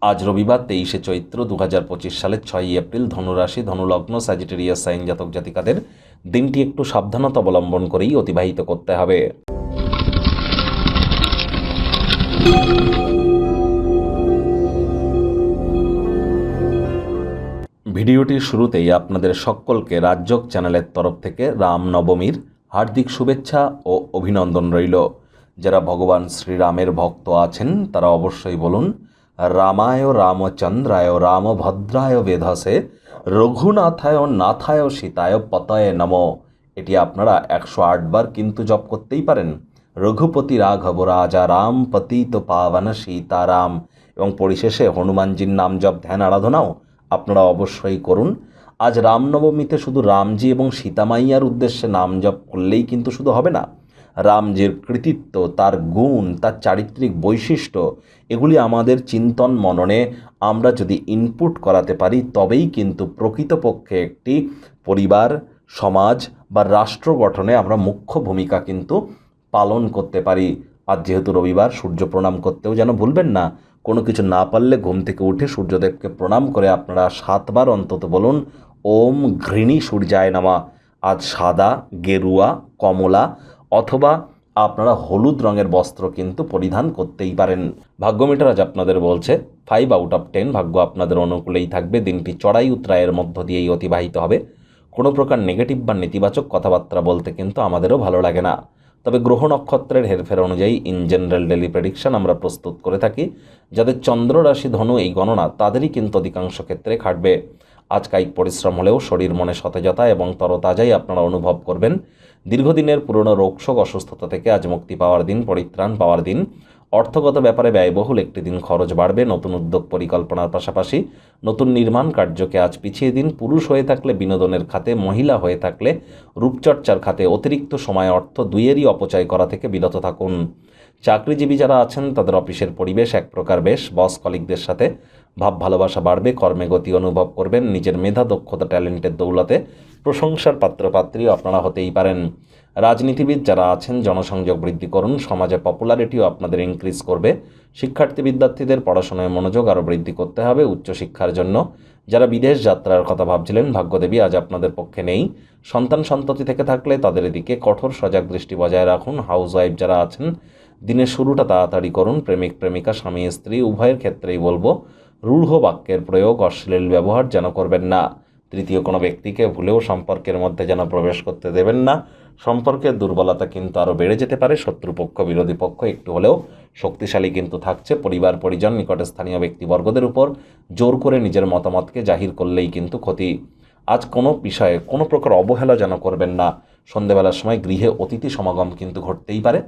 আজ রবিবার 23শে চৈত্র 2025 সালের 6ই এপ্রিল ধনুরাশি ধনুলগ্ন স্যাজিটেরিয়াস সাইন জাতক জাতিকাদের দিনটি একটু সাবধানতা অবলম্বন করেই অতিবাহিত করতে হবে। ভিডিওটির শুরুতেই আপনাদের সকলকে রাজযোগ চ্যানেলের তরফ থেকে রামনবমীর হার্দিক শুভেচ্ছা ও অভিনন্দন রইল। যারা ভগবান শ্রীরামের ভক্ত আছেন তারা অবশ্যই বলুন রামায় রামচন্দ্রায় রামভদ্রায় বেধসে রঘুনাথায় নাথায় সীতায় পতয়ে নম। এটি আপনারা 108 বার কিন্তু জপ করতেই পারেন। রঘুপতি রাঘব রাজা রাম পতিত পাবন সীতারাম, এবং পরিশেষে হনুমানজির নাম জপ ধ্যান আরাধনাও আপনারা অবশ্যই করুন। আজ রামনবমীতে শুধু রামজি এবং সীতামাইয়ার উদ্দেশ্যে নাম জপ করলেই কিন্তু শুধু হবে না, রামজির কৃতিত্ব, তার গুণ, তার চারিত্রিক বৈশিষ্ট্য, এগুলি আমাদের চিন্তন মননে আমরা যদি ইনপুট করাতে পারি তবেই কিন্তু প্রকৃতপক্ষে একটি পরিবার, সমাজ বা রাষ্ট্র গঠনে আমরা মুখ্য ভূমিকা কিন্তু পালন করতে পারি। আজ যেহেতু রবিবার, সূর্য প্রণাম করতেও যেন ভুলবেন না। কোনো কিছু না পারলে ঘুম থেকে উঠে সূর্যদেবকে প্রণাম করে আপনারা 7 বার অন্তত বলুন ওম ঘৃণী সূর্যায় নমঃ। আজ সাদা, গেরুয়া, কমলা অথবা আপনারা হলুদ রঙের বস্ত্র কিন্তু পরিধান করতেই পারেন। ভাগ্যমিটার আজ আপনাদের বলছে 5 আউট অফ 10 ভাগ্য আপনাদের অনুকূলেই থাকবে। দিনটি চড়াই উতরায়ের মধ্য দিয়েই অতিবাহিত হবে। কোনো প্রকার নেগেটিভ বা নেতিবাচক কথাবার্তা বলতে কিন্তু আমাদেরও ভালো লাগে না। তবে গ্রহ নক্ষত্রের হেরফের অনুযায়ী ইন জেনারেল ডেলি প্রেডিকশন আমরা প্রস্তুত করে থাকি। যাদের চন্দ্র রাশি ধনু এই গণনা তাদেরই কিন্তু অধিকাংশ ক্ষেত্রে খাটবে। আজ কায়িক পরিশ্রম হলেও শরীর মনে সতেজতা এবং তরতাজাই আপনারা অনুভব করবেন। দীর্ঘদিনের পুরনো রোগশোক অসুস্থতা থেকে আজ মুক্তি পাওয়ার দিন, পরিত্রাণ পাওয়ার দিন। অর্থগত ব্যাপারে ব্যয়বহুল একটি দিন, খরচ বাড়বে। নতুন উদ্যোগ পরিকল্পনার পাশাপাশি নতুন নির্মাণ কার্যকে আজ পিছিয়ে দিন। পুরুষ হয়ে থাকলে বিনোদনের খাতে, মহিলা হয়ে থাকলে রূপচর্চার খাতে অতিরিক্ত সময় অর্থ দুইয়েরই অপচয় করা থেকে বিরত থাকুন। চাকরিজীবী যারা আছেন তাদের অফিসের পরিবেশ এক প্রকার বেশ। বস কলিগদের সাথে ভাব ভালোবাসা বাড়বে। কর্মে গতি অনুভব করবেন। নিজের মেধা, দক্ষতা, ট্যালেন্টের দৌলতে প্রশংসার পাত্রপাত্রীও আপনারা হতেই পারেন। রাজনীতিবিদ যারা আছেন জনসংযোগ বৃদ্ধি করুন। সমাজে পপুলারিটিও আপনাদের ইনক্রিজ করবে। শিক্ষার্থী বিদ্যার্থীদের পড়াশোনায় মনোযোগ আরও বৃদ্ধি করতে হবে উচ্চশিক্ষার জন্য। যারা বিদেশ যাত্রার কথা ভাবছিলেন ভাগ্যদেবী আজ আপনাদের পক্ষে নেই। সন্তান সন্ততি থেকে থাকলে তাদের দিকে কঠোর সজাগ দৃষ্টি বজায় রাখুন। হাউসওয়াইফ যারা আছেন দিনের শুরুটা তাড়াতাড়ি করুন। প্রেমিক প্রেমিকা, স্বামী স্ত্রী উভয়ের ক্ষেত্রেই বলবো রূঢ় বাক্যের প্রয়োগ, অশ্লীল ব্যবহার যেন করবেন না। তৃতীয় কোনো ব্যক্তিকে ভুলেও সম্পর্কের মধ্যে যেন প্রবেশ করতে দেবেন না। সম্পর্কের দুর্বলতা কিন্তু আরও বেড়ে যেতে পারে। শত্রুপক্ষ, বিরোধী পক্ষ একটু হলেও শক্তিশালী কিন্তু থাকছে। পরিবার, পরিজন, নিকটে স্থানীয় ব্যক্তিবর্গদের উপর জোর করে নিজের মতামতকে জাহির করলেই কিন্তু ক্ষতি। আজ কোনো বিষয়ে কোনো প্রকার অবহেলা যেন করবেন না। সন্ধেবেলার সময় গৃহে অতিথি সমাগম কিন্তু ঘটতেই পারে।